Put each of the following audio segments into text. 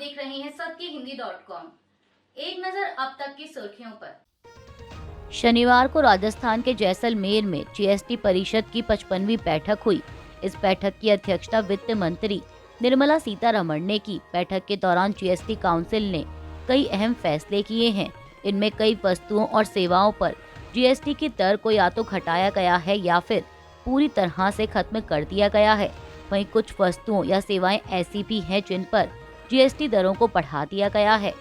देख रहे हैं सबकी हिंदी.com। एक नजर अब तक की सुर्खियों पर। शनिवार को राजस्थान के जैसलमेर में जीएसटी परिषद की 55वीं बैठक हुई। इस बैठक की अध्यक्षता वित्त मंत्री निर्मला सीतारमण ने की। बैठक के दौरान जीएसटी काउंसिल ने कई अहम फैसले किए हैं। इनमें कई वस्तुओं और सेवाओं पर जीएसटी की दर को या तो घटाया गया है या फिर पूरी तरह से खत्म कर दिया गया है। वहीं कुछ वस्तुओं या सेवाएं ऐसी भी हैं जिन पर जीएसटी दरों को बढ़ा दिया गया है।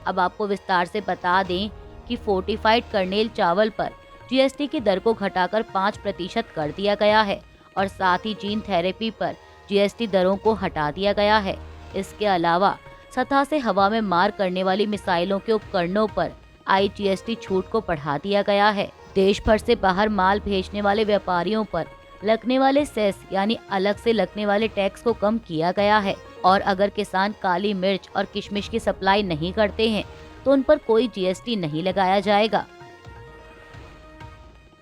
अब आपको विस्तार से बता दें कि फोर्टिफाइड कर्नेल चावल पर जीएसटी की दर को घटाकर 5% कर दिया गया है और साथ ही जीन थेरेपी पर जीएसटी दरों को हटा दिया गया है। इसके अलावा सतह से हवा में मार करने वाली मिसाइलों के उपकरणों पर आई जीएसटी छूट को बढ़ा दिया गया है। देश भर से बाहर माल भेजने वाले व्यापारियों पर लगने वाले सेस यानी अलग से लगने वाले टैक्स को कम किया गया है और अगर किसान काली मिर्च और किशमिश की सप्लाई नहीं करते हैं तो उन पर कोई जीएसटी नहीं लगाया जाएगा।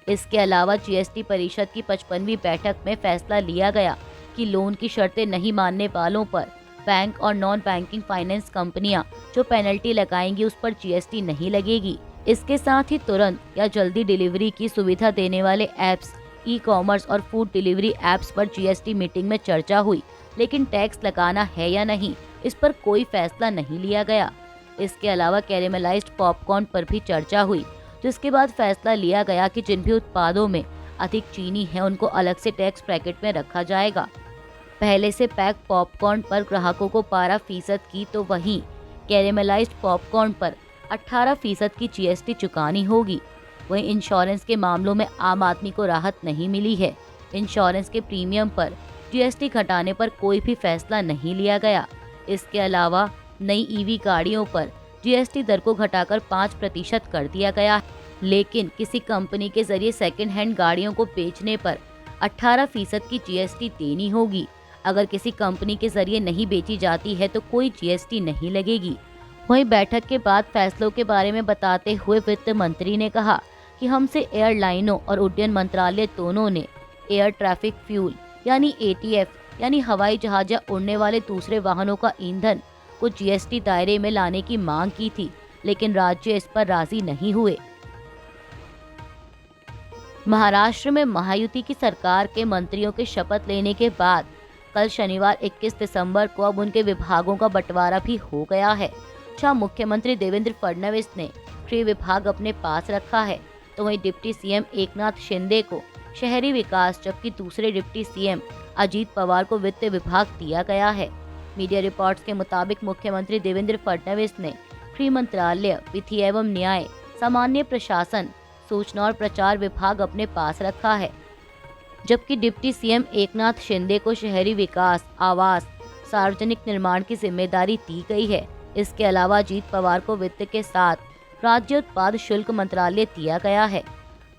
इसके अलावा जीएसटी परिषद की 55वीं बैठक में फैसला लिया गया कि लोन की शर्तें नहीं मानने वालों पर बैंक और नॉन बैंकिंग फाइनेंस कंपनियां जो पेनल्टी लगाएंगी उस पर जीएसटी नहीं लगेगी। इसके साथ ही तुरंत या जल्दी डिलीवरी की सुविधा देने वाले ऐप्स, ई कॉमर्स और फूड डिलीवरी ऐप्स पर जीएसटी मीटिंग में चर्चा हुई, लेकिन टैक्स लगाना है या नहीं इस पर कोई फैसला नहीं लिया गया। इसके अलावा कैरेमलाइज्ड पॉपकॉर्न पर भी चर्चा हुई, जिसके बाद फैसला लिया गया कि जिन भी उत्पादों में अधिक चीनी है उनको अलग से टैक्स ब्रैकेट में रखा जाएगा। पहले से पैक पॉपकॉर्न पर ग्राहकों को 12% की तो वहीं कैरेमलाइज्ड पॉपकॉर्न पर 18% की जीएसटी चुकानी होगी। वहीं इंश्योरेंस के मामलों में आम आदमी को राहत नहीं मिली है। इंश्योरेंस के प्रीमियम पर जीएसटी घटाने पर कोई भी फैसला नहीं लिया गया। इसके अलावा नई ईवी गाड़ियों पर जीएसटी दर को घटाकर 5% कर दिया गया, लेकिन किसी कंपनी के जरिए सेकंड हैंड गाड़ियों को बेचने पर 18% की जीएसटी देनी होगी। अगर किसी कंपनी के जरिए नहीं बेची जाती है तो कोई जीएसटी नहीं लगेगी। वहीं बैठक के बाद फैसलों के बारे में बताते हुए वित्त मंत्री ने कहा कि हमसे एयरलाइनों और उड्डयन मंत्रालय दोनों ने एयर ट्रैफिक फ्यूल यानी एटीएफ यानी हवाई जहाज या उड़ने वाले दूसरे वाहनों का ईंधन को जीएसटी दायरे में लाने की मांग की थी, लेकिन राज्य इस पर राजी नहीं हुए। महाराष्ट्र में महायुति की सरकार के मंत्रियों के शपथ लेने के बाद कल शनिवार 21 दिसंबर को अब उनके विभागों का बंटवारा भी हो गया है। जहां मुख्यमंत्री देवेंद्र फडणवीस ने गृह विभाग अपने पास रखा है तो वहीं डिप्टी सीएम एकनाथ शिंदे को शहरी विकास जबकि दूसरे डिप्टी सीएम अजीत पवार को वित्त विभाग दिया गया है। मीडिया रिपोर्ट्स के मुताबिक मुख्यमंत्री देवेंद्र फडणवीस ने गृह मंत्रालय, विधि एवं न्याय, सामान्य प्रशासन, सूचना और प्रचार विभाग अपने पास रखा है, जबकि डिप्टी सीएम एकनाथ शिंदे को शहरी विकास, आवास, सार्वजनिक निर्माण की जिम्मेदारी दी गई है। इसके अलावा अजीत पवार को वित्त के साथ राज्य उत्पाद शुल्क मंत्रालय दिया गया है।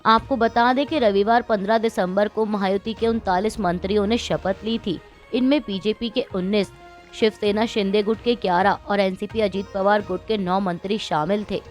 आपको बता दें कि रविवार 15 दिसंबर को महायुति के 39 मंत्रियों ने शपथ ली थी। इनमें बीजेपी के 19, शिवसेना शिंदे गुट के 11 और एनसीपी अजीत पवार गुट के 9 मंत्री शामिल थे।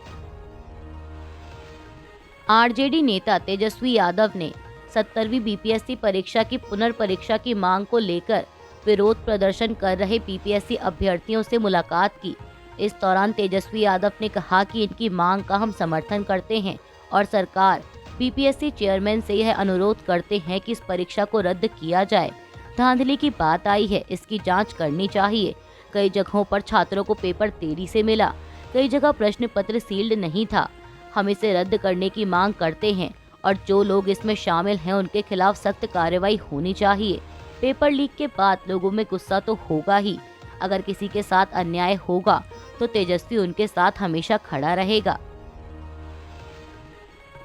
आरजेडी नेता तेजस्वी यादव ने 70वीं बीपीएससी परीक्षा की पुनर्परीक्षा की मांग को लेकर विरोध प्रदर्शन कर रहे बीपीएससी अभ्यर्थियों से मुलाकात की। इस दौरान तेजस्वी यादव ने कहा कि इनकी मांग का हम समर्थन करते हैं और सरकार बीपीएससी चेयरमैन से यह अनुरोध करते हैं कि इस परीक्षा को रद्द किया जाए। धांधली की बात आई है, इसकी जांच करनी चाहिए। कई जगहों पर छात्रों को पेपर देरी से मिला, कई जगह प्रश्न पत्र सील्ड नहीं था। हम इसे रद्द करने की मांग करते हैं और जो लोग इसमें शामिल हैं उनके खिलाफ सख्त कार्रवाई होनी चाहिए। पेपर लीक के बाद लोगों में गुस्सा तो होगा ही। अगर किसी के साथ अन्याय होगा तो तेजस्वी उनके साथ हमेशा खड़ा रहेगा।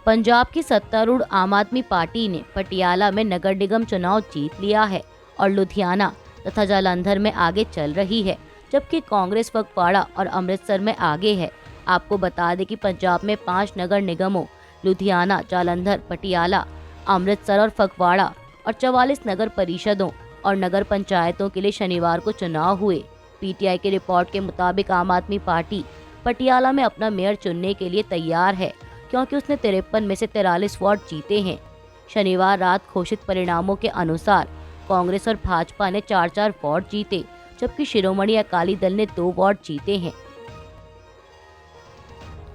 पंजाब की सत्तारूढ़ आम आदमी पार्टी ने पटियाला में नगर निगम चुनाव जीत लिया है और लुधियाना तथा जालंधर में आगे चल रही है, जबकि कांग्रेस फगवाड़ा और अमृतसर में आगे है। आपको बता दें कि पंजाब में 5 नगर निगमों लुधियाना, जालंधर, पटियाला, अमृतसर और फगवाड़ा और 44 नगर परिषदों और नगर पंचायतों के लिए शनिवार को चुनाव हुए। पीटीआई की रिपोर्ट के मुताबिक आम आदमी पार्टी पटियाला में अपना मेयर चुनने के लिए तैयार है, क्योंकि उसने 53 में से 43 वार्ड जीते हैं। शनिवार रात घोषित परिणामों के अनुसार कांग्रेस और भाजपा ने 4-4 वार्ड जीते, जबकि शिरोमणि अकाली दल ने 2 वार्ड जीते हैं।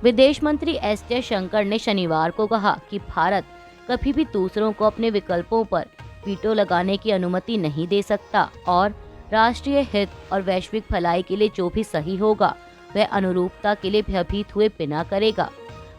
विदेश मंत्री एस जयशंकर ने शनिवार को कहा कि भारत कभी भी दूसरों को अपने विकल्पों पर वीटो लगाने की अनुमति नहीं दे सकता और राष्ट्रीय हित और वैश्विक भलाई के लिए जो भी सही होगा वह अनुरूपता के लिए भयभीत हुए बिना करेगा।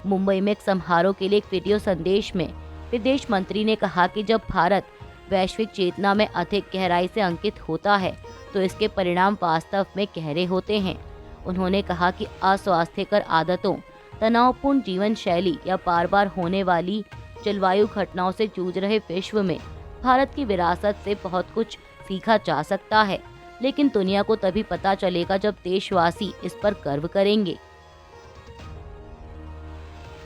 मुंबई में एक समारोह के लिए एक वीडियो संदेश में विदेश मंत्री ने कहा कि जब भारत वैश्विक चेतना में अधिक गहराई से अंकित होता है तो इसके परिणाम वास्तव में गहरे होते हैं। उन्होंने कहा कि अस्वास्थ्यकर आदतों, तनावपूर्ण जीवन शैली या बार बार होने वाली जलवायु घटनाओं से जूझ रहे विश्व में भारत की विरासत से बहुत कुछ सीखा जा सकता है, लेकिन दुनिया को तभी पता चलेगा जब देशवासी इस पर गर्व करेंगे।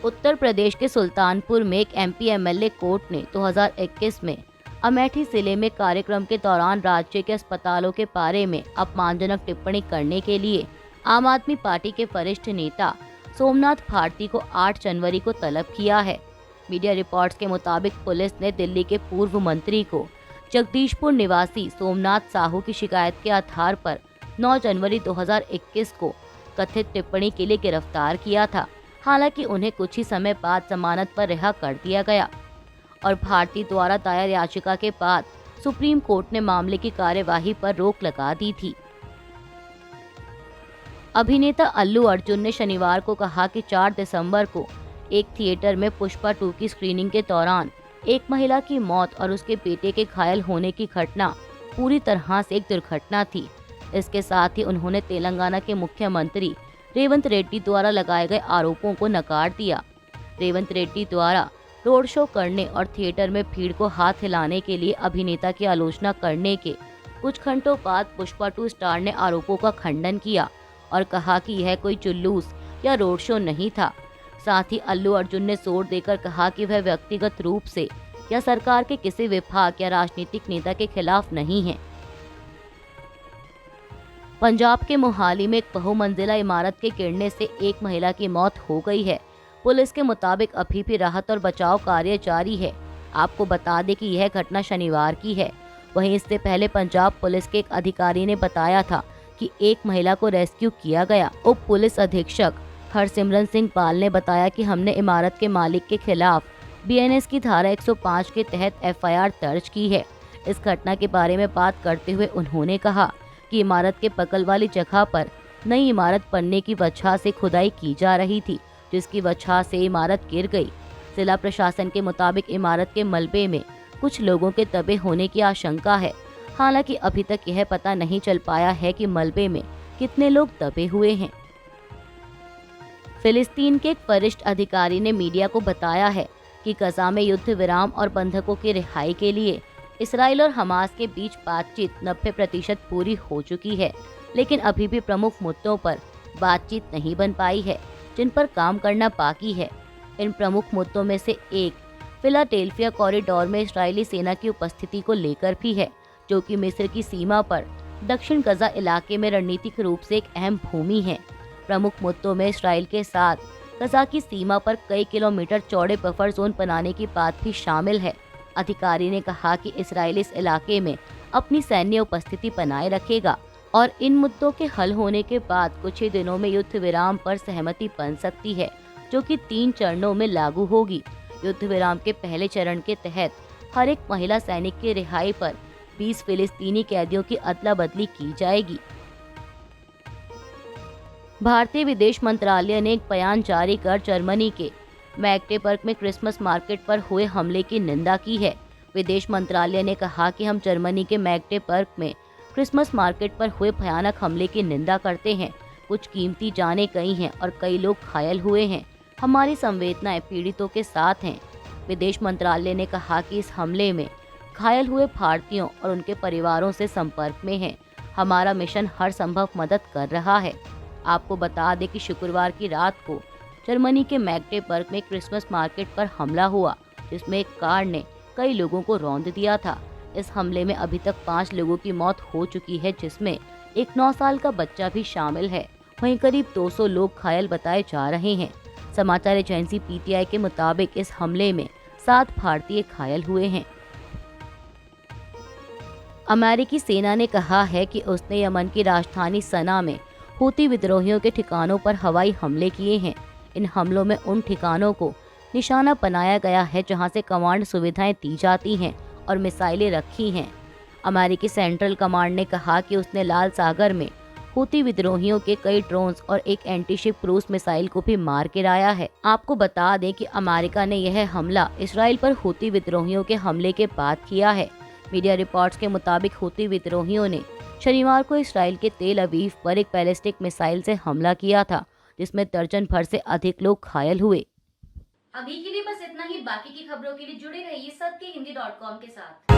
उत्तर प्रदेश के सुल्तानपुर में एक एमपी एमएलए कोर्ट ने 2021 में अमेठी जिले में कार्यक्रम के दौरान राज्य के अस्पतालों के बारे में अपमानजनक टिप्पणी करने के लिए आम आदमी पार्टी के वरिष्ठ नेता सोमनाथ भारती को 8 जनवरी को तलब किया है। मीडिया रिपोर्ट्स के मुताबिक पुलिस ने दिल्ली के पूर्व मंत्री को जगदीशपुर निवासी सोमनाथ साहू की शिकायत के आधार पर 9 जनवरी 2021 को कथित टिप्पणी के लिए गिरफ्तार किया था। हालांकि उन्हें कुछ ही समय बाद जमानत पर रिहा कर दिया गया और भारती द्वारा दायर याचिका के बाद सुप्रीम कोर्ट ने मामले की कार्यवाही पर रोक लगा दी थी। अभिनेता अल्लू अर्जुन ने शनिवार को कहा कि 4 दिसंबर को एक थिएटर में पुष्पा 2 की स्क्रीनिंग के दौरान एक महिला की मौत और उसके बेटे के घायल होने की घटना पूरी तरह से एक दुर्घटना थी। इसके साथ ही उन्होंने तेलंगाना के मुख्यमंत्री रेवंत रेड्डी द्वारा लगाए गए आरोपों को नकार दिया। रेवंत रेड्डी द्वारा रोड शो करने और थिएटर में भीड़ को हाथ हिलाने के लिए अभिनेता की आलोचना करने के कुछ घंटों बाद पुष्पा 2 स्टार ने आरोपों का खंडन किया और कहा कि यह कोई जुलूस या रोड शो नहीं था। साथ ही अल्लू अर्जुन ने जोर देकर कहा कि वह व्यक्तिगत रूप से या सरकार के किसी विभाग या राजनीतिक नेता के खिलाफ नहीं है। पंजाब के मोहाली में एक बहुमंजिला इमारत के गिरने से एक महिला की मौत हो गई है। पुलिस के मुताबिक अभी भी राहत और बचाव कार्य जारी है। आपको बता दें कि यह घटना शनिवार की है। वहीं इससे पहले पंजाब पुलिस के एक अधिकारी ने बताया था कि एक महिला को रेस्क्यू किया गया। उप पुलिस अधीक्षक हरसिमरन सिंह पाल ने बताया कि हमने इमारत के मालिक के खिलाफ बीएनएस की धारा 105 के तहत एफआईआर दर्ज की है। इस घटना के बारे में बात करते हुए उन्होंने कहा कि इमारत के बगल वाली जगह पर नई इमारत बनने की वजह से खुदाई की जा रही थी, जिसकी वजह से इमारत गिर गई। जिला प्रशासन के मुताबिक इमारत के मलबे में कुछ लोगों के दबे होने की आशंका है। हालांकि अभी तक यह पता नहीं चल पाया है कि मलबे में कितने लोग दबे हुए हैं। फिलिस्तीन के एक वरिष्ठ अधिकारी ने मीडिया को बताया है कि गजा में युद्ध विराम और बंधकों की रिहाई के लिए इसराइल और हमास के बीच बातचीत 90% पूरी हो चुकी है, लेकिन अभी भी प्रमुख मुद्दों पर बातचीत नहीं बन पाई है, जिन पर काम करना बाकी है। इन प्रमुख मुद्दों में से एक फिलाडेल्फिया कॉरिडोर में इस्राएली सेना की उपस्थिति को लेकर भी है, जो कि मिस्र की सीमा पर दक्षिण गजा इलाके में रणनीतिक रूप से एक अहम भूमि है। प्रमुख मुद्दों में इस्राएल के साथ गजा की सीमा पर कई किलोमीटर चौड़े बफर जोन बनाने की बात भी शामिल है। अधिकारी ने कहा कि इस्राएल इस इलाके में अपनी सैन्य उपस्थिति बनाए रखेगा और इन मुद्दों के हल होने के बाद कुछ ही दिनों में युद्ध विराम पर सहमति बन सकती है, जो कि 3 चरणों में लागू होगी। युद्ध विराम के पहले चरण के तहत हर एक महिला सैनिक की रिहाई पर 20 फिलिस्तीनी कैदियों की अदला बदली की जाएगी। भारतीय विदेश मंत्रालय ने एक बयान जारी कर जर्मनी के मैग्डेबर्ग में क्रिसमस मार्केट पर हुए हमले की निंदा की है। विदेश मंत्रालय ने कहा कि हम जर्मनी के मैग्डेबर्ग में क्रिसमस मार्केट पर हुए भयानक हमले की निंदा करते हैं। कुछ कीमती जानें गई हैं और कई लोग घायल हुए हैं। हमारी संवेदनाएं पीड़ितों के साथ हैं। विदेश मंत्रालय ने कहा कि इस हमले में घायल हुए भारतीयों और उनके परिवारों से संपर्क में है। हमारा मिशन हर संभव मदद कर रहा है। आपको बता दें कि शुक्रवार की रात को जर्मनी के मैग्डेबर्ग में क्रिसमस मार्केट पर हमला हुआ, जिसमें एक कार ने कई लोगों को रौंद दिया था। इस हमले में अभी तक 5 लोगों की मौत हो चुकी है, जिसमें एक 9 साल का बच्चा भी शामिल है। वहीं करीब 200 लोग घायल बताए जा रहे हैं। समाचार एजेंसी पीटीआई के मुताबिक इस हमले में 7 भारतीय घायल हुए हैं। अमेरिकी सेना ने कहा है कि उसने यमन की राजधानी सना में हूती विद्रोहियों के ठिकानों पर हवाई हमले किए हैं। इन हमलों में उन ठिकानों को निशाना बनाया गया है जहां से कमांड सुविधाएं दी जाती हैं और मिसाइलें रखी हैं। अमेरिकी सेंट्रल कमांड ने कहा कि उसने लाल सागर में हूती विद्रोहियों के कई ड्रोन्स और एक एंटीशिप क्रूज मिसाइल को भी मार गिराया है। आपको बता दें कि अमेरिका ने यह हमला इसराइल पर हूती विद्रोहियों के हमले के बाद किया है। मीडिया रिपोर्ट्स के मुताबिक हूती विद्रोहियों ने शनिवार को इसराइल के तेल अवीव पर एक बैलिस्टिक मिसाइल से हमला किया था, जिसमें दर्जन भर से अधिक लोग घायल हुए। अभी के लिए बस इतना ही। बाकी की खबरों के लिए जुड़े रहिए सत्यहिंदी.com के साथ।